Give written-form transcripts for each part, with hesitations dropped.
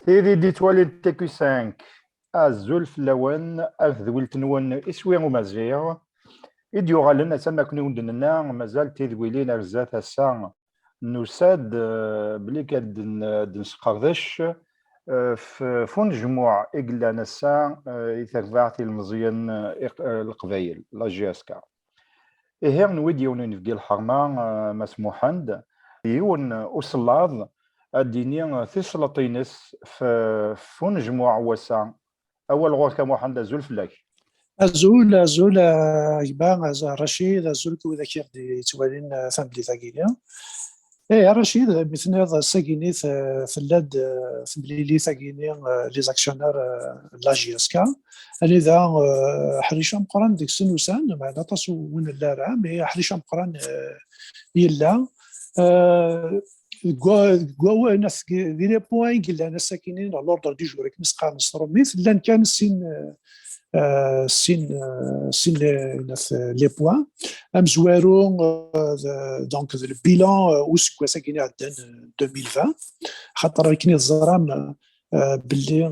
تيري دي تواليت تيكو 5 azul flawen ذويلت نون اسوي ومزيغ إديو غالنا سما كوني ودنا مازال تيذويلين رزات الساعة نوساد بلي كاد نسقردش فون جموع إقلا نسا يترفعتي المزيان القبايل لا جي اس كا إيه نويديو نفقي الحرمة مسموحند يون أصلاض الدينية ثسلطينس فون جموع وسا أول غور كموحند زول فلاك azul يبان رشيد azul كو ذاك يغدي توالين فاملي ثاقيليا ايه رشيد مثل ساقيني في اللاد في بليلي ثاقيني لي زاكسيونير لا جي اس كا لذا حريشة مقران ديك سنوسان معنا تصو وين اللارع مي حريشة مقران يلا كوا ناس دي لي بوين قلنا ناس ساكنين على لوردر دي جوريك مسقا نصرو مثل لان كان السين سين لي بوان امزوارو دونك البيلان وسكوا ساكنين عندنا 2020 خاطر كني الزرام باللي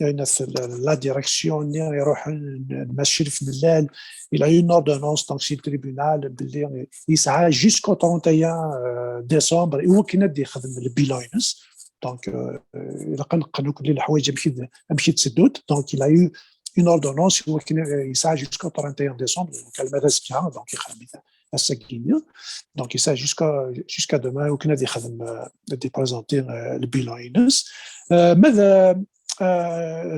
الناس لا ديريكسيون يروح المشي في ملال الى اون اوردونونس دونك سي التريبيونال باللي يسعى جيسكو 31 ديسمبر هو كنا يخدم البيلانس دونك الا كنقنوا كل الحوايج مشي تسدود دونك الى يو une ordonnance qui s'agit jusqu'au 31 décembre, donc elle me reste bien, donc il s'agit donc il s'agit jusqu'à demain, où on a de présenter le bilan INES. Mais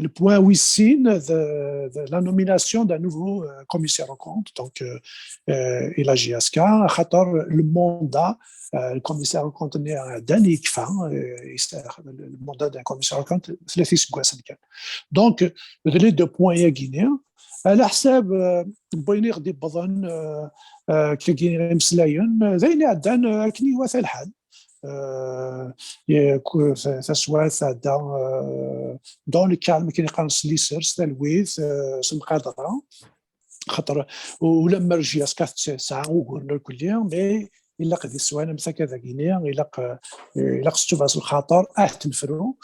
le point aussi de la nomination d'un nouveau commissaire aux comptes, donc il a GSK, le mandat, le commissaire aux comptes d'Annie Kfan, le mandat d'un commissaire aux comptes, c'est le fils de donc les deux points guinéens. على حساب بوينيغ دي بضن كي مسلاين ذيني عدان كني واث الحال تسوات دون الكالم كي قال سليسرز تلويث سمقادره خاطر ولما رجي اسكات ساعه وقلنا الكليه مي الا قد السوانا مثل كذا غينيا الا قصتو باس الخطر تنفرو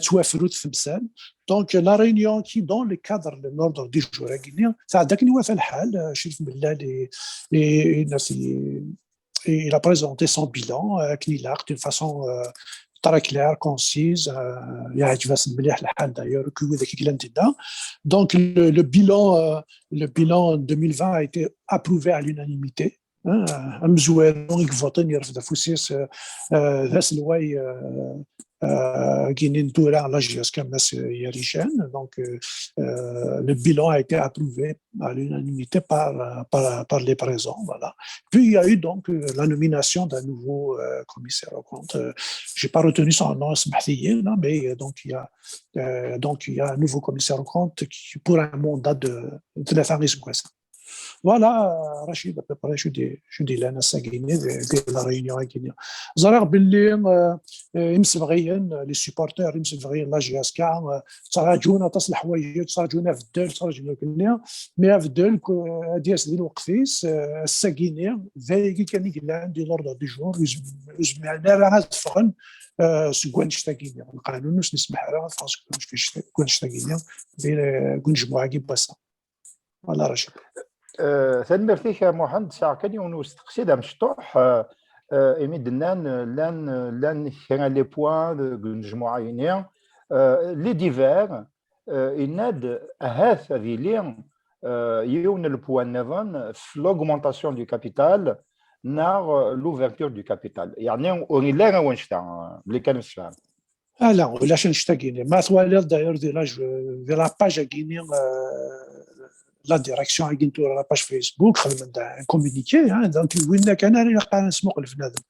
توافروا تمثال دونك لا ريونيون كي دون لي كادر لو نوردر دي جور غينيا تاع داك نوافى الحال شوف بالله لي الناس il a présenté son bilan CNILAR d'une façon très claire, concise. يعجبها مليح الحال d'ailleurs que ذاك كلام ديالنا. Donc le bilan 2020 a été approuvé à l'unanimité. مزوارون يفوتين يرفض فوسيس ذاس الواي Guinée Toura, la GSK, donc le bilan a été approuvé à l'unanimité par les présents. Voilà. Puis il y a eu donc la nomination d'un nouveau commissaire aux comptes. Je n'ai pas retenu son nom, mais donc il y a un nouveau commissaire aux comptes qui pour un mandat de la famille Soukwassa. Voilà, Rachid, à peu près, je dis là, à Guinée, de la réunion à Guinée. Zara Billing, les supporters, la GSK, تراجعونا تصل حوايج تراجعونا في الدول تراجعونا كلنا مي في الدول دياس ديال الوقفيس الساكيني ذلك كان يقول عندي لوردر دي جور جمعنا راه تفغن سكوان شتاكيني القانون واش نسمح راه فرنسا كون شتاكيني ديال كون جمعه كي باسا فوالا رشيد ثاني فيك محمد ساعه كان ونستقصد مشطوح إميد لان كان لي بوان نجمعوا عينيا لي ديفير يناد هاث هذه لي يون البوان نظن في لوغمونطاسيون دو كابيتال نار لوفرتور دو كابيتال يعني لا ونشتا اللي كان السلام لا ولا شنشتا غينيا ما ثوالير داير دي لا باج غينيا la direction a gagné la page Facebook, un communiqué, donc وين كان انا قاعد نسمق الفنادم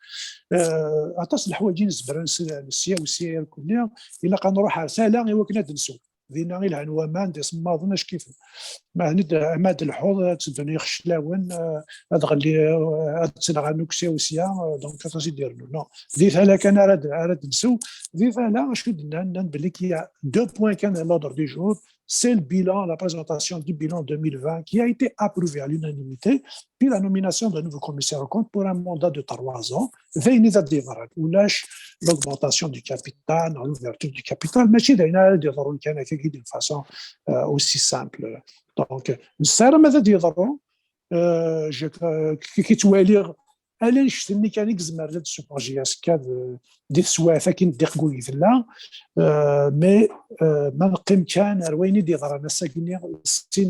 عطاس الحوايج نزبر السيا والسيا كلها الا كنروح رساله وكنا دنسو دينا غير العنوان ما ندير ما ظناش كيف ما ند عماد الحوض تدني خشلاون هذا تنغنوك سيا وسيا دونك تاسي دير نو دي فلا كان راد نسو دي فلا شنو درنا بلي كي دو بوين كان لودر دي جور c'est le bilan, la présentation du bilan 2020 qui a été approuvé à l'unanimité, puis la nomination d'un nouveau commissaire aux comptes pour un mandat de 3 ans, où l'augmentation du capital, l'ouverture du capital, mais d'une façon aussi simple. Donc, السعر ماذا يضرون؟ كي توالي الا نشتي الميكانيك زمر هاد السوبر جي اس كاد دي سوافه كي نديق قوي لا مي ما نقيم كان رويني دي ضرنا ساكني سين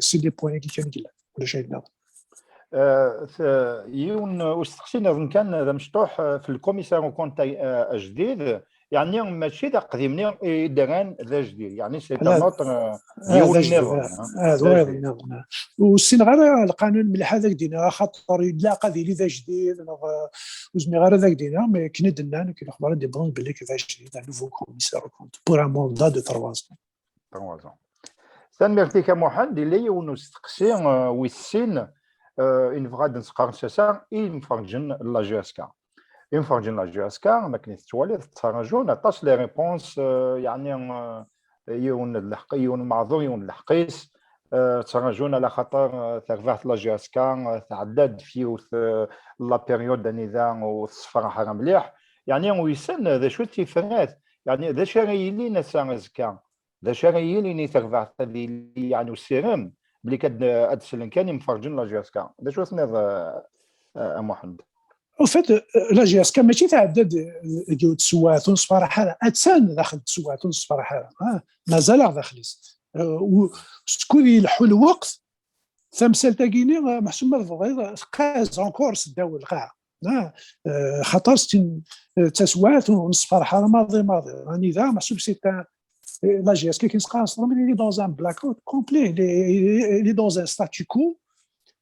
في لي بوين كي كان قال ولا شيء هذا يون واستخدمنا كان هذا مشطوح في الكوميسار كونت جديد يعني ماشي ذا قديمني دران ذا جديد يعني سي نوت ديال النظام هذا والسين غير القانون مليح هذاك دينا خاطر يلاقى ذي ذا جديد وزمي غير هذاك دينا مي كنا درنا كي الاخبار دي بون بلي كذا جديد نوفو كوميسار كونت بور ان موندا دو 3 ans سان ميرتي كمحمد اللي ونستقسي ويسين ان فغاد نسقر ساسا ينفرجن لا جي اس كا ينفرجن لا جي اس كا ما كنيت توالي تخرجون عطاش لي ريبونس يعني يون اللحق يون معذور يون الحقيس تخرجون على خاطر ثرفات لا جي اس كا تعدد فيه لا بيريود نظام والصفر حرام مليح يعني ويسن ذا شو تيفرات يعني ذا شرايلي نسا زكا ذا شرايلي ثرفات يعني والسيرم بلي كاد ادسلن كان ينفرجن لا جي اس كا ذا شو اسمه محمد En fait, la GSK ماشي تعدد ديال التسوات صراحه اتسان داخل التسوات صراحه مازال داخل وشكون يلحوا الوقت تمثال تاكيني محسوب ما قاز اونكور سداو القاع خاطر تسوات ونصفر ماضي راني ذا محسوب سي لا جي اس كي كينسقى لي دون ان بلاك اوت كومبلي لي دون ان ستاتيو كو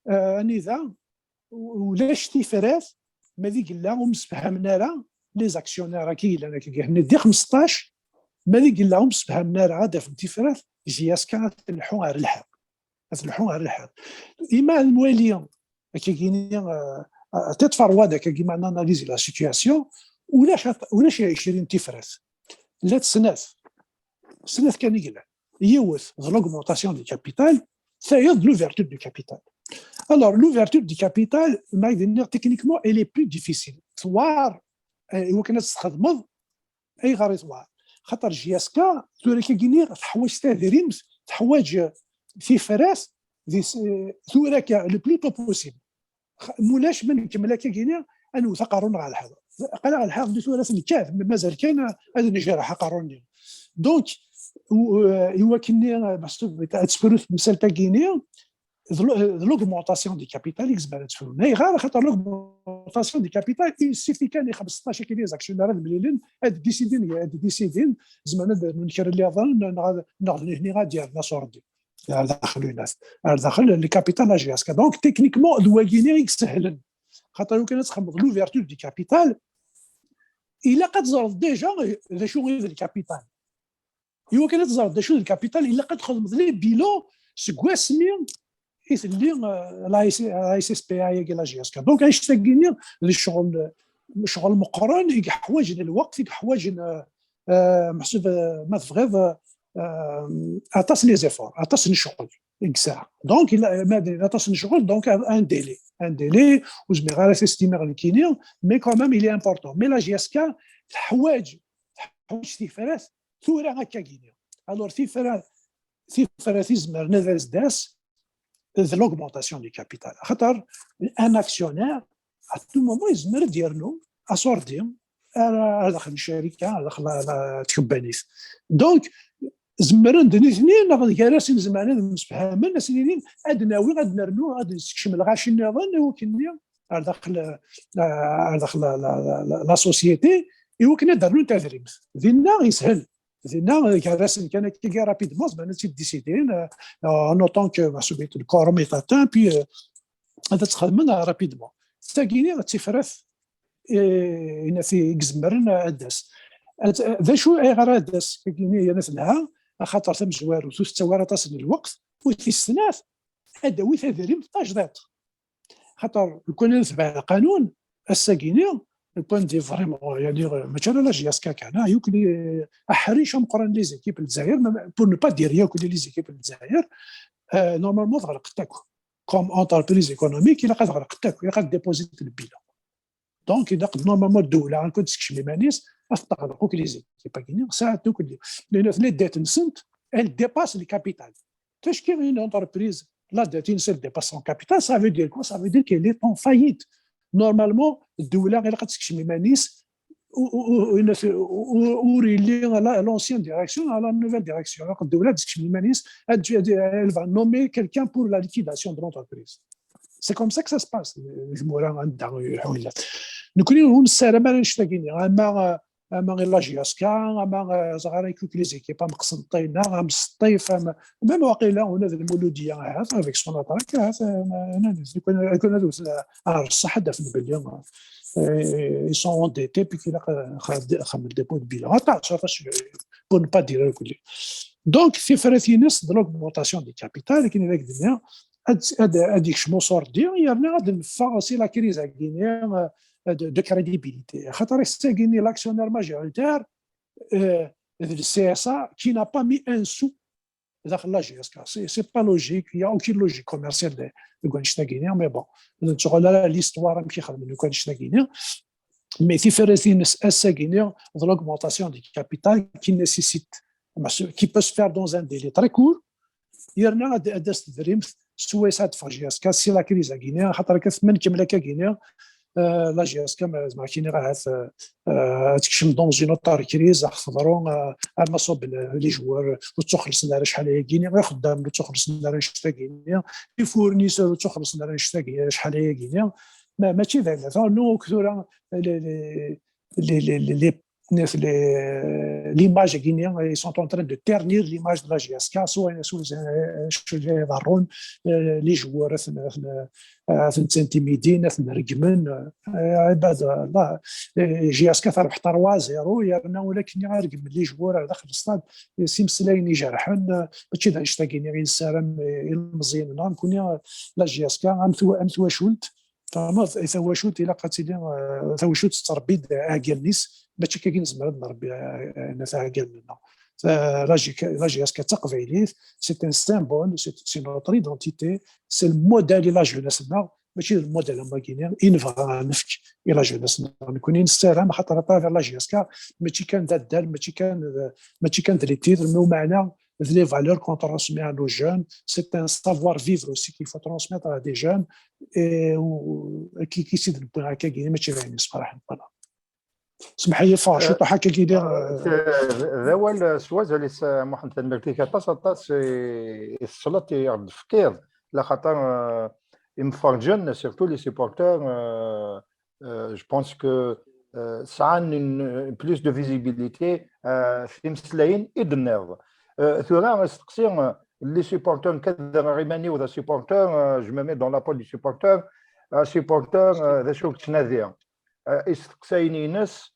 راني ذا ولاش تيفرات ما ذيك لا ومسفهمنا راه لي زاكسيونير كي انا كي دي 15 ما ذيك لا ومسفهمنا راه هذا في الديفيرات جي اس كانت تلحون على الحق تلحون على الحق اما المواليه كيجيني تتفروا هذاك كيما اناليزي لا سيتوياسيون ولا شي 20 تفرات لا تسناث كان يقلع يوث l'augmentation du capital c'est l'ouverture du capital. Alors, l'ouverture du capital, techniquement, elle est plus difficile. Soit, il كانت تستخدم أي غير ثوار. خاطر جي اس كا توري كيجيني تحوايج تاذرين تحوايج في فراس ثورة لو بلو بوسيبل. مولاش من كملا كيجيني أنو ثقارون على هذا. قال على هذا ثورة الكاف مازال كان هذا نجار حقارون. دونك هو كني محسوب تسبروث مثال تاكيني l'augmentation du capital exبانت فيهم هي غير خاطر l'augmentation du capital يسيفي كان 15 كي لي زاكسيونير المليلين هاد ديسيدين زعما نكر اللي اظن ناخذ هنا غادي عندنا صوردي داخل الناس داخل الكابيتال جي اس كا دونك تكنيكمون الواكيني يسهل خاطر لو كانت تخمض لوفيرتور دي كابيتال الا قد زرف ديجا ذا شو غير الكابيتال هو كانت تزرف ذا شو الكابيتال الا قد خدمت لي بيلون سكواسمين اللي لا اس اس بي اي لا جي اس كا دونك عايش تاكيني الشغل مقارن يحواج الوقت يحواج محسوب ما فغير اتاس لي زيفور اتاس الشغل اكزاكت دونك ما اتاس الشغل دونك ان ديلي وزمي غير سيستيمير الكيني مي كومام الي امبورطون مي لا جي اس كا حواج تيفرات ثوره هكا كيني الور تيفرات يزمر نذاز داس l'augmentation du capital. خاطر un actionnaire à tout moment يزمر ديالو اسوردي داخل الشركه داخل تكبانيس دونك زمرن دني اثنين ناخذ كراسي زمان مسفهمين سنين ادناوي غادي نرنو غادي نستكشم الغاشي نظن وكني داخل لا سوسيتي وكنا داروا تدريب دينا يسهل دينا كراسي كان كي رابيدمون زعما تيديسيدين نوطون كو محسوبيه الكورميتاتان بي هذا تخدم رابيدمون تاكيني تيفرث هنا في كزمرن اداس ذا شو اي غير اداس كاينين مثلها خاطر ثم زوار وتستوار تصل الوقت وفي السنات ادوي تدريب تاجدات خاطر كنا نتبع القانون الساكيني البوان دي فريمون يعني مثلا لا جي اس كا كان يوكلي احريش مقرن لي زيكيب الجزائر بور نو با دير يوكلي لي زيكيب الجزائر نورمالمون تغرق تاكو كوم انتربريز ايكونوميك الى قد غرق تاكو الى قد ديبوزيت البيلون دونك اذا قد نورمالمون الدوله غنكون تسكشمي مانيس تغرقوك لي زيكيب كاينين ساعات دوك لان ثني ديت نسنت ال ديباس لي كابيتال فاش كاين اون انتربريز لا ديت نسل ديباس سون كابيتال سا فو دير كو سا فو دير كي لي طون فايت نورمالمون الدوله غير تسكشمي مانيس وريلي لونسيان ديريكسيون على نوفيل ديريكسيون الدوله تسكشمي مانيس elle va nommer quelqu'un pour la liquidation de l'entreprise. C'est comme ça que ça se passe. الجمهور عندها حويلات نكوني هون السلام انا نشتاقيني اما غير لا جي اس كا اما صغار يكوك لي زيكيب مقسنطين غام الصيف ميم واقيلا هنا المولوديه هذا افيك سون اتراك انا كنا دوز الصح دافن بلي ils sont endettés puis qu'il a خمل دي بوين بيلون تعرفش pour ne pas dire كل دونك في فرثينس د l'augmentation دي كابيتال لكن هذاك الدنيا هذيك شمو صور دير يرنا غادي نفاسي لا كريز غينيا de crédibilité. C'est l'actionnaire majoritaire du CSA qui n'a pas mis un sou dans la GSK. Ce n'est pas logique, il n'y a aucune logique commerciale de Guanchina-Guinée, mais bon, l'histoire de Guanchina-Guinée. Mais il faut essayer de l'augmentation du capital qui nécessite, qui peut se faire dans un délai très court. Il y a des dreams, soit ça de GSK, si la crise à Guinée, Guinée, لا جي اس كما زعما كاين راه تكشم دون جي نوتار كريز خضروا اما صوب لي جوار وتخلص لنا شحال هي كينيا غير خدام وتخلص لنا شحال كينيا لي فورنيسور وتخلص لنا شحال هي كينيا ماشي ذلك نو كثر لي l'image guinéenne, ils sont en train de ternir l'image de la GSK, soit يضرون les joueurs تنتميدين نرقمن عباد الله GSK تربح 3-0 يرنا ولكن يرقم لي جوار داخل الاستاد سيمسلاين يجرحن ماشي ذا اشتاقيني غير السلام المزيان نكون لا GSK امثوا شولت فما ثوا شولت الى قاتلين ثوا شولت تربيد اكل نيس ماشي كاين زعما نربي انا تاع قالنا لا جي اس كتقبيليه سي ان سيمبول سي نوتر ايدونتيتي سي الموديل لا جوناسنا ماشي الموديل ما كاين انفا نفك الى جوناسنا نكونين السلام خاطر طافير لا جي اس كا ماشي كان دال ماشي كان لي تيتر مو معنى les valeurs qu'on transmet à nos jeunes, c'est un savoir-vivre aussi qu'il faut transmettre à des jeunes et qui سيد نبغي هكا كاين ماشي غير صراحه سمح لي فاشو حكا كيدير ذا هو السواز اللي محمد الملكي كتصطاس الصلاه يرد الفكير لخاطر يمفرجن سيرتو لي سيبورتور جو بونس كو سعان بلوس دو فيزيبيليتي في مسلاين ايدنيرف ثورا استقسيم les supporters كذا غيماني وذا supporter je me mets dans la peau du supporter supporter ذا شو تنادي استقسايني ناس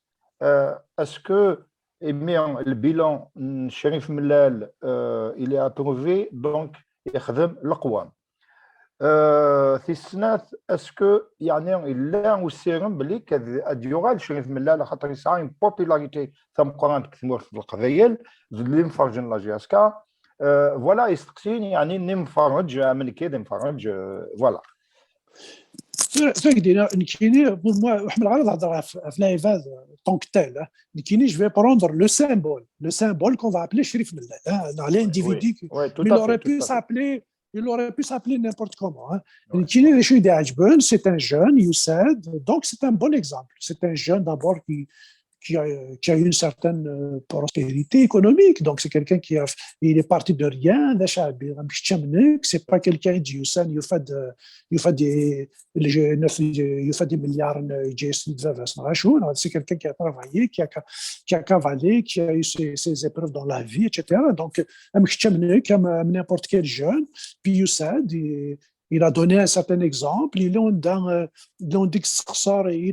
اسكو ايميان البيلون الشريف ملال il est approuvé donc يخدم القوام في السنات اسكو يعني الا وسيرم بلي كديورال شريف ملال خاطر يسعى بوبولاريتي ثم قران كثمور في القضيه اللي مفرجن لا جي اس كا فوالا يستقسيني يعني نمفرج من كده نمفرج فوالا فكدينا نكيني بور موا احمد العرض هضر في لايفات طونك تال نكيني جو في بروندر لو سيمبول كون فا ابلي شريف ملال على انديفيدي il aurait pu s'appeler n'importe comment. Kini Rachid Ajben, c'est un jeune, Youssad, donc c'est un bon exemple. C'est un jeune d'abord qui a une certaine prospérité économique. Donc c'est quelqu'un il est parti de rien. C'est pas quelqu'un qui il fait des milliards c'est quelqu'un qui a travaillé, qui a cavalé, qui a eu ses épreuves dans la vie, etc. Donc comme n'importe quel jeune. Puis Youssad, il a donné un certain exemple. Il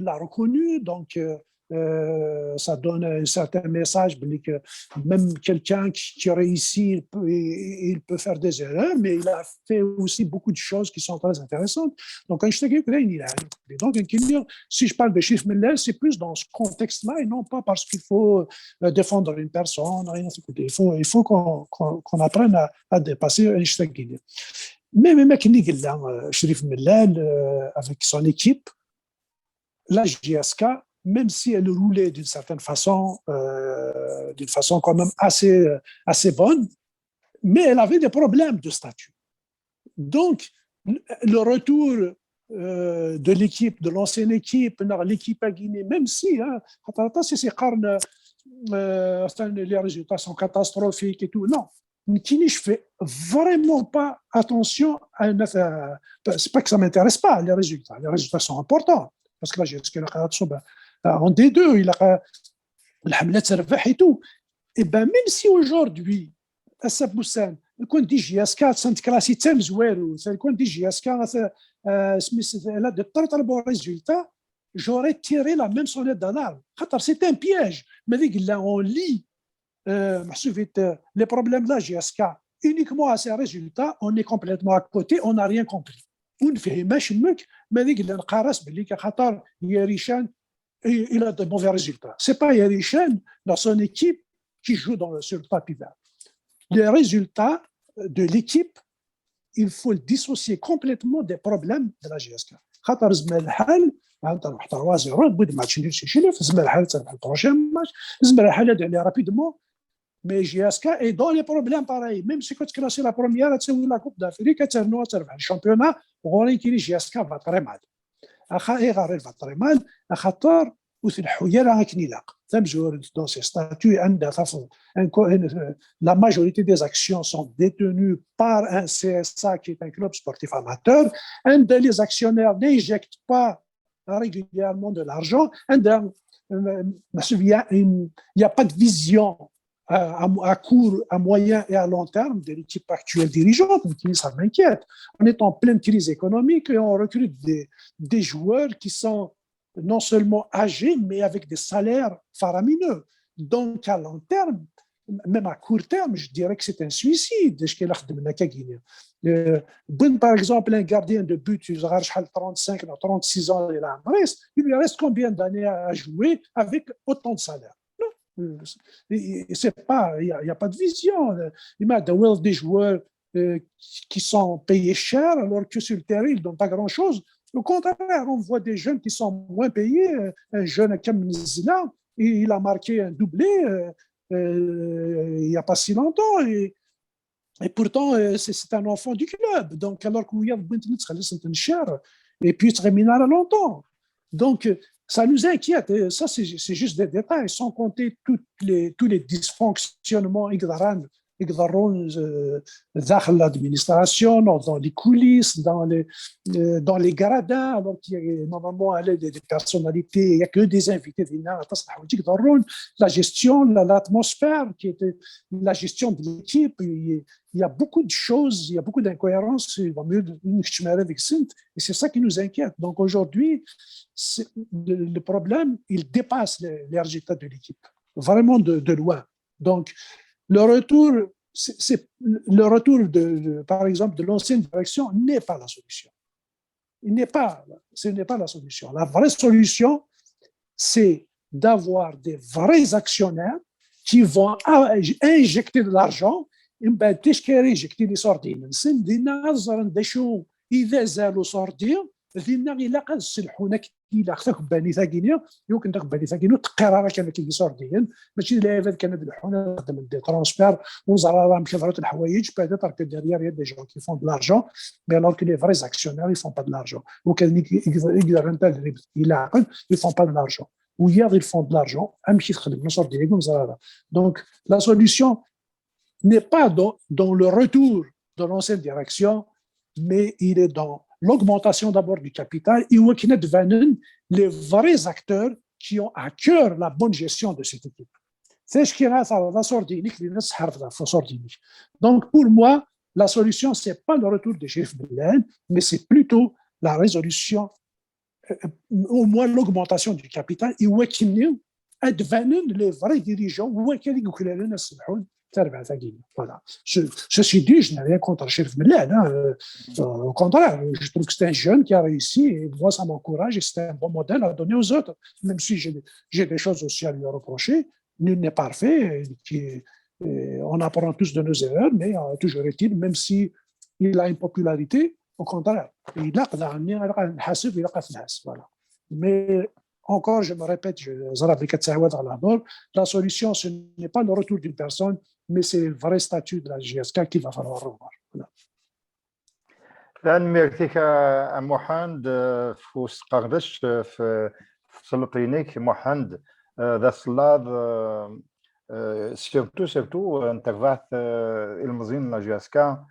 l'a reconnu. Donc ça donne un certain message que même quelqu'un qui réussit, il peut faire des erreurs, mais il a fait aussi beaucoup de choses qui sont très intéressantes. Donc, donc si je parle de Sherif Mellal, c'est plus dans ce contexte-là et non pas parce qu'il faut défendre une personne. Il faut qu'on apprenne à dépasser Einstein. Mais Sherif Mellal, avec son équipe, la JSK, même si elle roulait d'une certaine façon quand même assez bonne, mais elle avait des problèmes de statut. Donc, le retour de l'équipe, de l'ancienne équipe, l'équipe à Guinée, même si les résultats sont catastrophiques et tout, non. Kini, je fais vraiment pas attention à c'est pas que ça m'intéresse pas, les résultats sont importants. Parce que là, j'ai en D2, il a الحملات تربح et tout. Et ben même si aujourd'hui, السبوسان كون دي جي اس كا تنتكلاسي تام زوارو كون دي جي اس كا سميت لا دو طلبوا ريزولتا j'aurais tiré la même sonnette d'alarme. C'est un piège. Mais là, on lit les problèmes de la GSK uniquement à ces résultats, on est complètement à côté, on n'a rien compris. ونفهمش مك ما ذيك اللي نقارس باللي خاطر ياريشان il a de mauvais résultats. C'est pas Yarishan dans son équipe qui joue sur le tapis vert. Les résultats de l'équipe, il faut le dissocier complètement des problèmes de la GSK. خاطر زعما الحال انت روح 3-0 بود ماتش نيل شي زعما الحال تاع البروشين ماتش زعما الحال هذا عليه رابيدمون. Mais GSK est dans les problèmes pareils. Même si tu classes la première, tu as la Coupe d'Afrique, tu as le championnat, on a dit GSK va très mal. Va très mal. Dans ces statuts, la majorité des actions sont détenues par un CSA qui est un club sportif amateur. Les actionnaires n'injectent pas régulièrement de l'argent. Il n'y a pas de vision à court, à moyen et à long terme de l'équipe actuelle dirigeante, ça m'inquiète. On est en pleine crise économique et on recrute des joueurs qui sont non seulement âgés, mais avec des salaires faramineux. Donc, à long terme, même à court terme, je dirais que c'est un suicide. Par exemple, un gardien de but, il a 35 ou 36 ans, il lui reste combien d'années à jouer avec autant de salaire? Il n'y a pas de vision. Il y a des joueurs qui sont payés cher alors que sur le terrain, ils ne donnent pas grand-chose. Au contraire, on voit des jeunes qui sont moins payés. Un jeune Kam Nzila, il a marqué un doublé il n'y a pas si longtemps. Et pourtant, c'est un enfant du club. Donc, alors qu'il y a et puis il termine à longtemps. Donc, ça nous inquiète. Ça, c'est juste des détails, sans compter tous les dysfonctionnements dans l'administration, dans les coulisses, dans les gradins, alors qu'il y a normalement des personnalités, il n'y a que des invités. La gestion, l'atmosphère, qui était la gestion de l'équipe, il y a beaucoup de choses, il y a beaucoup d'incohérences, il va mieux et c'est ça qui nous inquiète. Donc aujourd'hui, le problème, il dépasse les résultats de l'équipe, vraiment de loin. Donc, le retour par exemple, de l'ancienne direction n'est pas la solution. Ce n'est pas la solution. La vraie solution, c'est d'avoir des vrais actionnaires qui vont injecter de l'argent. injecter les sordines. إذا زالوا صاردين ذينا إلا قد سلحونا إلا خذك باني ثاقينيا يمكن تاخذ باني ثاقينيا تقرار كانت اللي صاردين ماشي لا كانت الحونا خدم دي ترانسفير وزاره راه مشفرات الحوايج بعدا ترك ديريير يا دي جون كي فون دو لارجون مي alors que les vrais actionnaires ils font pas de l'argent وكان يقدر انت الى عقد ils font pas de l'argent ويا ils font de l'argent امشي تخدم نصر ديالك وزاره. Donc la solution n'est pas dans le retour de l'ancienne direction, mais il est dans l'augmentation d'abord du capital et les vrais acteurs qui ont à cœur la bonne gestion de cette équipe. C'est ce qui reste à la sordinique. Donc pour moi, la solution, ce n'est pas le retour de Sherif Mellal, mais c'est plutôt la résolution au moins l'augmentation du capital يوكلني ادفانن لي فري ديريجون هو كان يقول لنا السمحون تاع 4 تاعي فوالا ceci dit je n'ai rien contre Chérif Mellal au contraire je trouve que c'est un jeune qui a réussi et moi ça m'encourage et c'est un bon modèle à donner aux autres même si j'ai des choses aussi à lui reprocher nul n'est parfait on apprend tous de nos erreurs mais toujours est-il même si il a une popularité au contraire il a نحاسب يلقى في الناس voilà mais encore, je me répète, la solution, ce n'est pas le retour d'une personne, mais c'est le vrai statut de la GSK qu'il va falloir revoir. الآن ميرتيك محمد فوس قردش في سلطينيك محمد ذا صلاد سيرتو انترفعت المزين لا جاسكا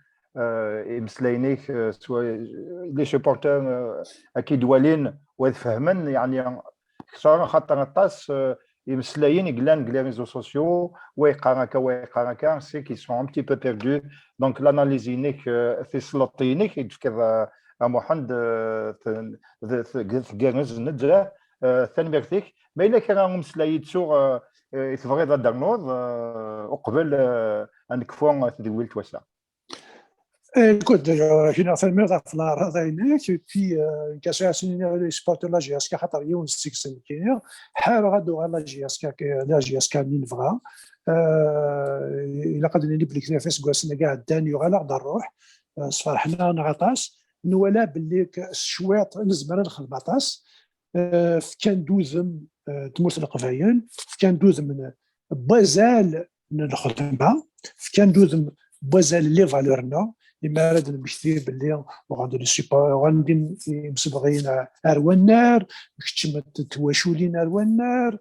يمسلاينيك سوا لي سوبورتور اكيد والين ويفهمن يعني خاطر الطاس يمسلاين يقلان les réseaux sociaux ويقارنكا سي كي سون un petit peu perdus donc l'analyse نيك في سلطينيك يتفكر محمد في ندرة ثاني ما إلا كان مسلايد سوغ يتفغي ذا دارنوض وقبل أنكفون تدويل توسع. Écoute, je n'ai fait mieux à faire هذا هناك في كاساسين لي سبورتور لا جي اس كا خاطر يون سيكسن كينيا حار غادو على لا جي اس كا من فغا الا قدرنا نبليك نفس كواسنا كاع الداني وغالا غدا نروح صفرحنا نعطاس نولا باللي الشواط نزمر الخلبطاس كان دوزم تموت القفاين كان دوزم بازال الخدمه كان دوزم بازال لي فالورنا لما راد نمشي باللي وغادي نسيبا غادي مسبغين اروانار كتشم تواشولين اروانار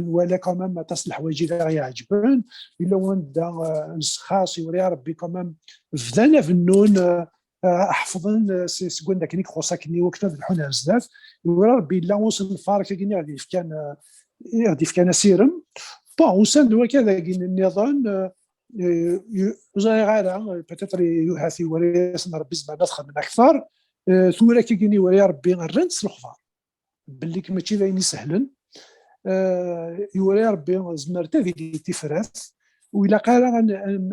ولا كمان ما تصل الحوايج اللي يعجبون الا وندا نسخاص يوري ربي كمان فدانا في النون حفظن سكون داك نيك خوساكني وقت الحنا بزاف يوري ربي الا وصل الفارق كاين غادي كان سيرم بون وسند وكذا كاين النظام peut-être يحاثي وريس ربي زعما ندخل من اكثر ثورة كيجيني وري ربي الرنس الخضار باللي ماشي باين سهلا يوري ربي زمرته في تفراث وإلا قال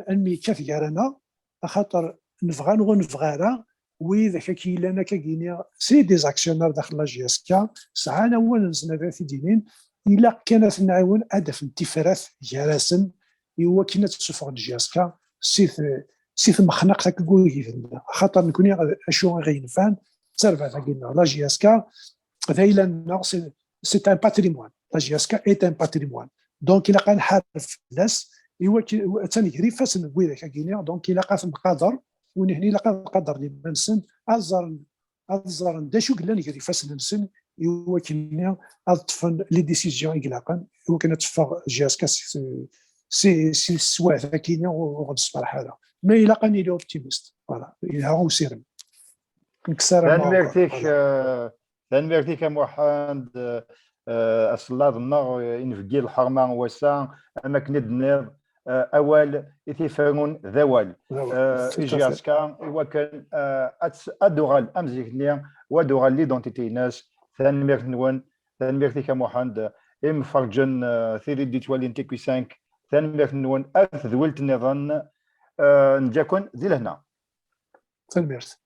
انمي كاف كارنا خاطر نفغا نفغارا وإذا كي لنا كايني سي دي زاكسيونار داخل لا جي اس كا ساعه اول نسنا في دينين الا كانت نعاون هدف التفراث جراسن هو كي نتسفر الجي اس كا سيث مخنق تاع كوي خاطر نكوني اشو غينفان تسرفا تاعنا لا جي اس كا ذايلا نو سي ان باتريمون لا جي اس كا اي ان باتريمون دونك الا كان حارف الناس هو ثاني ريفاس نقول لك كاينين دونك الا قاسم قدر ونهني لقى القدر اللي بنسن ازر داشو قال لي ريفاس نسن هو كاين اطفن لي ديسيزيون يقلقن هو كان تفق جي اس كا سي سوا ذاكينا وغد الصباح هذا ما إلا قاني لي اوبتيميست فوالا إلا هو سيرم نكسر تنميرتيك محمد الصلاة النار ينفقي الحرمان وسان أما كندنر أول إثيفرون ذوال إجاسكا وكان أدوغال أمزيكنيا ودوغال ليدونتيتي ناس تنميرتيك محمد إم فرجن ثيري ديتوالين تيكوي 5 ثاني نون أث ذولت النظام نجاكن ذي لهنا. تنميرت.